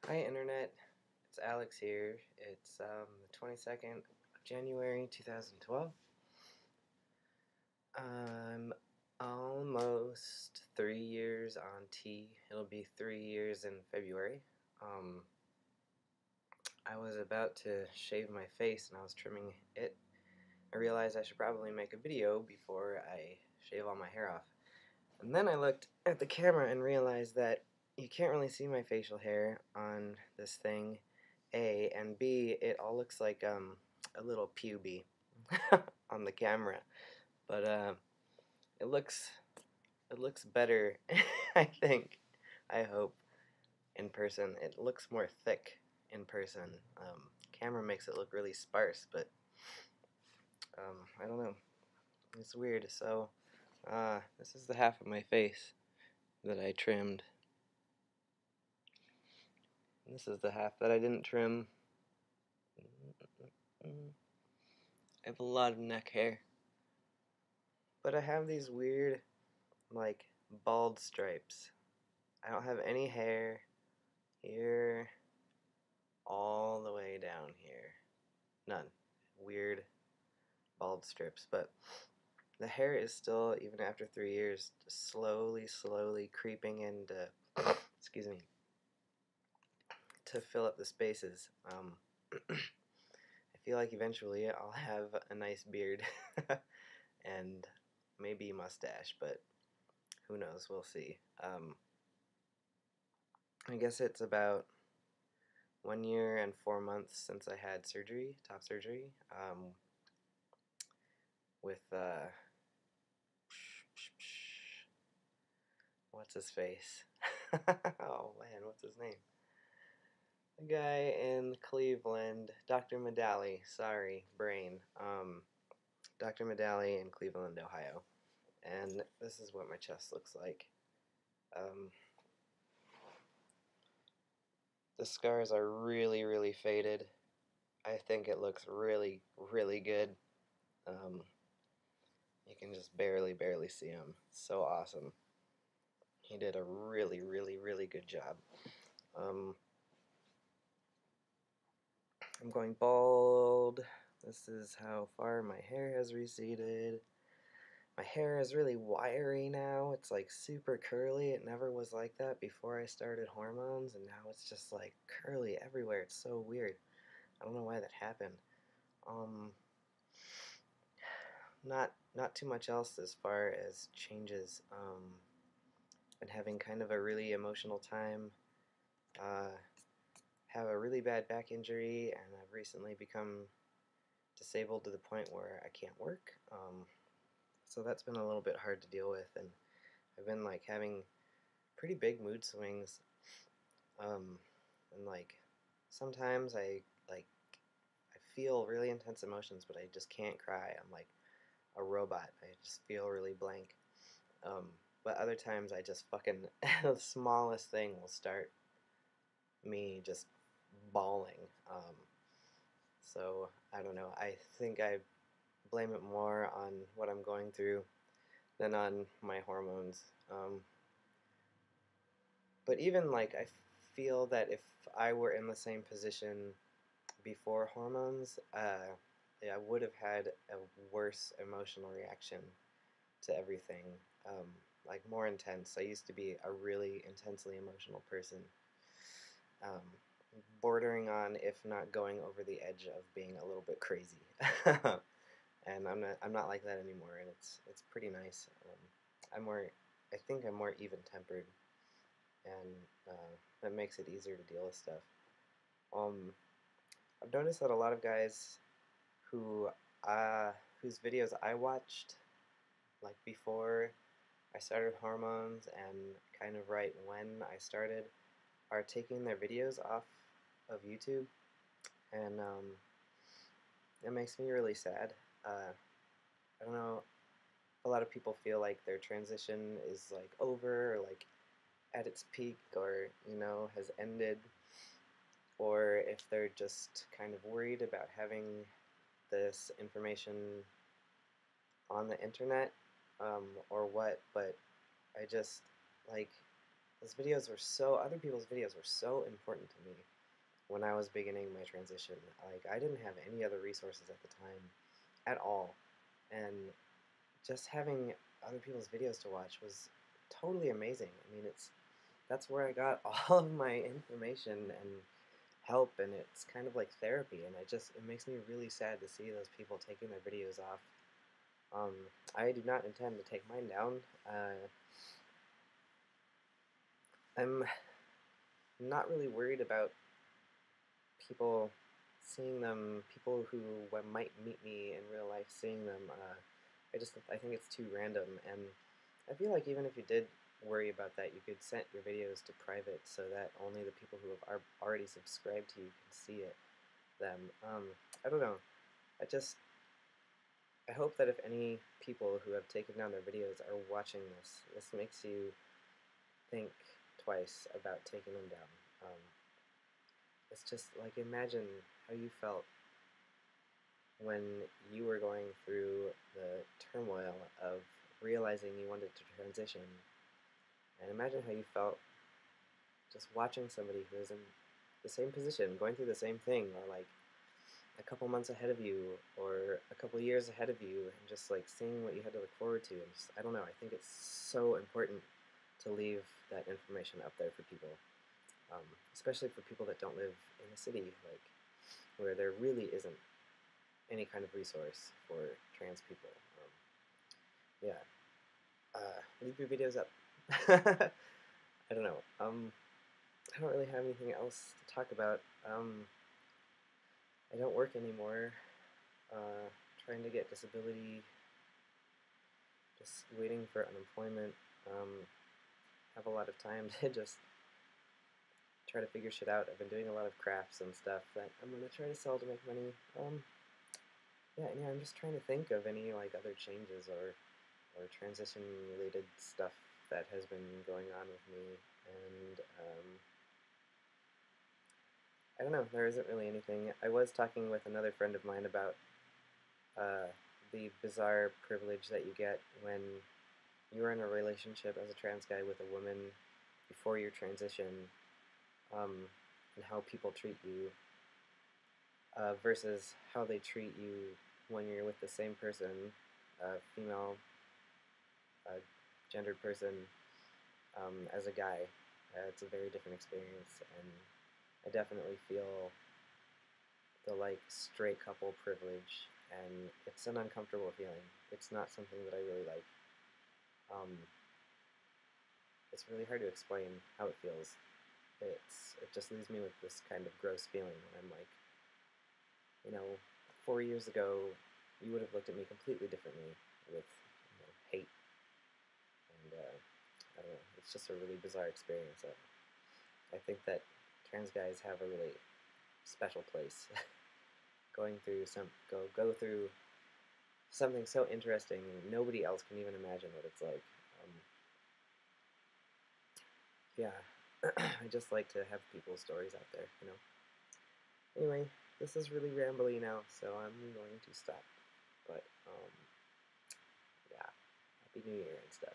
Hi Internet, it's Alex here. It's the 22nd of January 2012. I'm almost 3 years on T. It'll be 3 years in February. Um, I was about to shave my face and I was trimming it. I realized I should probably make a video before I shave all my hair off. And then I looked at the camera and realized that you can't really see my facial hair on this thing, A, and B, it all looks like a little puby on the camera. But it looks better, I think, I hope, in person. It looks more thick in person. Camera makes it look really sparse, but I don't know. It's weird. So this is the half of my face that I trimmed. This is the half that I didn't trim. I have a lot of neck hair. But I have these weird, like, bald stripes. I don't have any hair here all the way down here. None. Weird bald strips. But the hair is still, even after 3 years, slowly creeping into, excuse me, to fill up the spaces. I feel like eventually I'll have a nice beard and maybe mustache, but who knows? We'll see. I guess it's about 1 year and 4 months since I had surgery, top surgery, with what's his face? Oh man, what's his name? The guy in Cleveland, Dr. Medali. Sorry, brain. Dr. Medali in Cleveland, Ohio. And this is what my chest looks like. The scars are really faded. I think it looks really good. You can just barely see him. So awesome. He did a really good job. I'm going bald. This is how far my hair has receded. My hair is really wiry now. It's like super curly. It never was like that before I started hormones, and now it's just like curly everywhere. It's so weird. I don't know why that happened. Um, not too much else as far as changes. Been having kind of a really emotional time. Have a really bad back injury, and I've recently become disabled to the point where I can't work. So that's been a little bit hard to deal with, and I've been like having pretty big mood swings. And like sometimes I feel really intense emotions, but I just can't cry. I'm like a robot. I just feel really blank. Um, but other times I just fucking the smallest thing will start me just bawling. So I don't know. I think I blame it more on what I'm going through than on my hormones. But even like I feel that if I were in the same position before hormones, I would have had a worse emotional reaction to everything, like more intense. I used to be a really intensely emotional person, um, bordering on, if not going over the edge of being a little bit crazy. And I'm not like that anymore, and it's pretty nice. I think I'm more even tempered, and that makes it easier to deal with stuff. Um, I've noticed that a lot of guys who uh, whose videos I watched like before I started hormones and kind of right when I started are taking their videos off of YouTube, and it makes me really sad. I don't know. A lot of people feel like their transition is like over, or like at its peak, or has ended, or if they're just kind of worried about having this information on the internet, or what. But I just like other people's videos were so important to me when I was beginning my transition. Like, I didn't have any other resources at the time at all, and just having other people's videos to watch was totally amazing. I mean, that's where I got all of my information and help, and it's kind of like therapy, and it makes me really sad to see those people taking their videos off. Um, I do not intend to take mine down. I'm not really worried about people people who might meet me in real life seeing them. I think it's too random, and I feel like even if you did worry about that, you could set your videos to private so that only the people who have already subscribed to you can see them. I don't know. I just I hope that if any people who have taken down their videos are watching this makes you think twice about taking them down. It's just like, imagine how you felt when you were going through the turmoil of realizing you wanted to transition, and imagine how you felt just watching somebody who is in the same position, going through the same thing, or like a couple months ahead of you, or a couple years ahead of you, and just like seeing what you had to look forward to. And just, I don't know, I think it's so important to leave that information up there for people, especially for people that don't live in the city, like where there really isn't any kind of resource for trans people. Yeah, leave your videos up. I don't know. I don't really have anything else to talk about. I don't work anymore. Trying to get disability. Just waiting for unemployment. Have a lot of time to just try to figure shit out. I've been doing a lot of crafts and stuff that I'm gonna try to sell to make money. Yeah, I'm just trying to think of any like other changes or transition related stuff that has been going on with me, and I don't know, there isn't really anything. I was talking with another friend of mine about uh, the bizarre privilege that you get when you're in a relationship as a trans guy with a woman before your transition, and how people treat you versus how they treat you when you're with the same person, female, gendered person, as a guy. It's a very different experience, and I definitely feel the like straight couple privilege, and it's an uncomfortable feeling. It's not something that I really like. Um, it's really hard to explain how it feels. It just leaves me with this kind of gross feeling when I'm like, you know, 4 years ago, you would have looked at me completely differently with hate, and I don't know. It's just a really bizarre experience. I think that trans guys have a really special place. Go through something so interesting, nobody else can even imagine what it's like. Yeah, I just like to have people's stories out there. Anyway, this is really rambly now, so I'm going to stop. But yeah, Happy New Year and stuff.